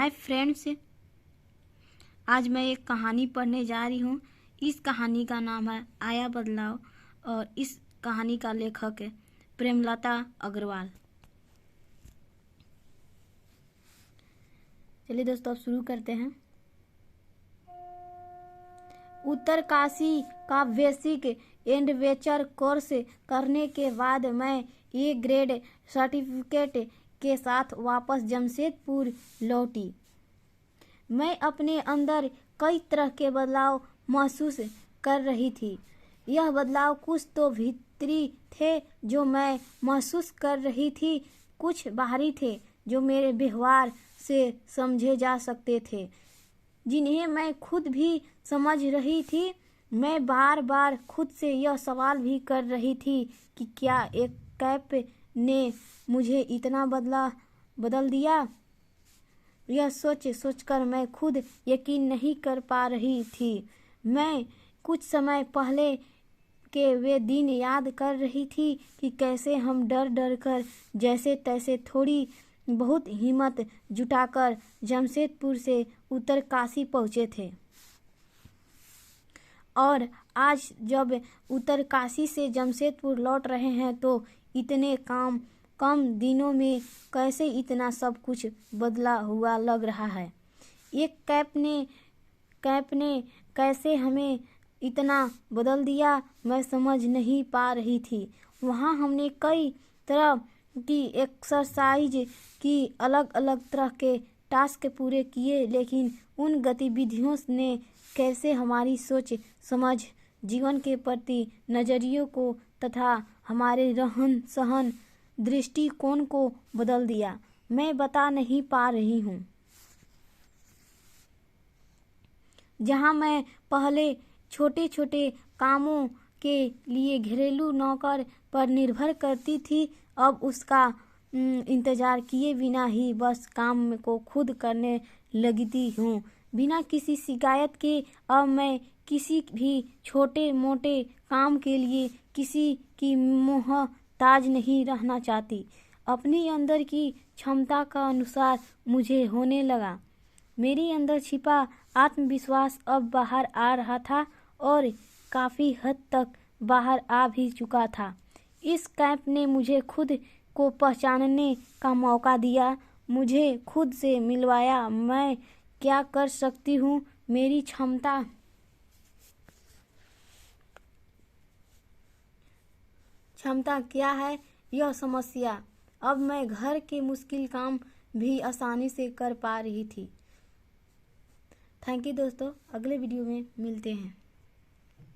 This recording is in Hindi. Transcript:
हाय फ्रेंड्स, आज मैं एक कहानी पढ़ने जा रही हूँ। इस कहानी का नाम है आया बदलाव और इस कहानी का लेखक है प्रेमलता अग्रवाल। चलिए दोस्तों, अब शुरू करते हैं। उत्तरकाशी का बेसिक एडवेंचर कोर्स करने के बाद मैं ए ग्रेड सर्टिफिकेट के साथ वापस जमशेदपुर लौटी। मैं अपने अंदर कई तरह के बदलाव महसूस कर रही थी। यह बदलाव कुछ तो भीतरी थे जो मैं महसूस कर रही थी, कुछ बाहरी थे जो मेरे व्यवहार से समझे जा सकते थे, जिन्हें मैं खुद भी समझ रही थी। मैं बार बार खुद से यह सवाल भी कर रही थी कि क्या एक कैप ने मुझे इतना बदल दिया। यह सोचकर मैं खुद यकीन नहीं कर पा रही थी। मैं कुछ समय पहले के वे दिन याद कर रही थी कि कैसे हम डर कर जैसे तैसे थोड़ी बहुत हिम्मत जुटाकर जमशेदपुर से उत्तरकाशी पहुँचे थे। और आज जब उत्तरकाशी से जमशेदपुर लौट रहे हैं तो इतने कम दिनों में कैसे इतना सब कुछ बदला हुआ लग रहा है। एक कैप ने कैसे हमें इतना बदल दिया, मैं समझ नहीं पा रही थी। वहाँ हमने कई तरह की एक्सरसाइज की, अलग अलग तरह के टास्क पूरे किए, लेकिन उन गतिविधियों ने कैसे हमारी सोच समझ, जीवन के प्रति नज़रियों को तथा हमारे रहन सहन दृष्टिकोण को बदल दिया, मैं बता नहीं पा रही हूँ। जहाँ मैं पहले छोटे छोटे कामों के लिए घरेलू नौकर पर निर्भर करती थी, अब उसका इंतज़ार किए बिना ही बस काम को खुद करने लगती हूँ, बिना किसी शिकायत के। अब मैं किसी भी छोटे मोटे काम के लिए किसी की मोहताज नहीं रहना चाहती। अपनी अंदर की क्षमता का अनुसार मुझे होने लगा। मेरे अंदर छिपा आत्मविश्वास अब बाहर आ रहा था और काफ़ी हद तक बाहर आ भी चुका था। इस कैंप ने मुझे खुद को पहचानने का मौका दिया, मुझे खुद से मिलवाया। मैं क्या कर सकती हूँ, मेरी क्षमता क्या है, यह समस्या। अब मैं घर के मुश्किल काम भी आसानी से कर पा रही थी। थैंक यू दोस्तों, अगले वीडियो में मिलते हैं।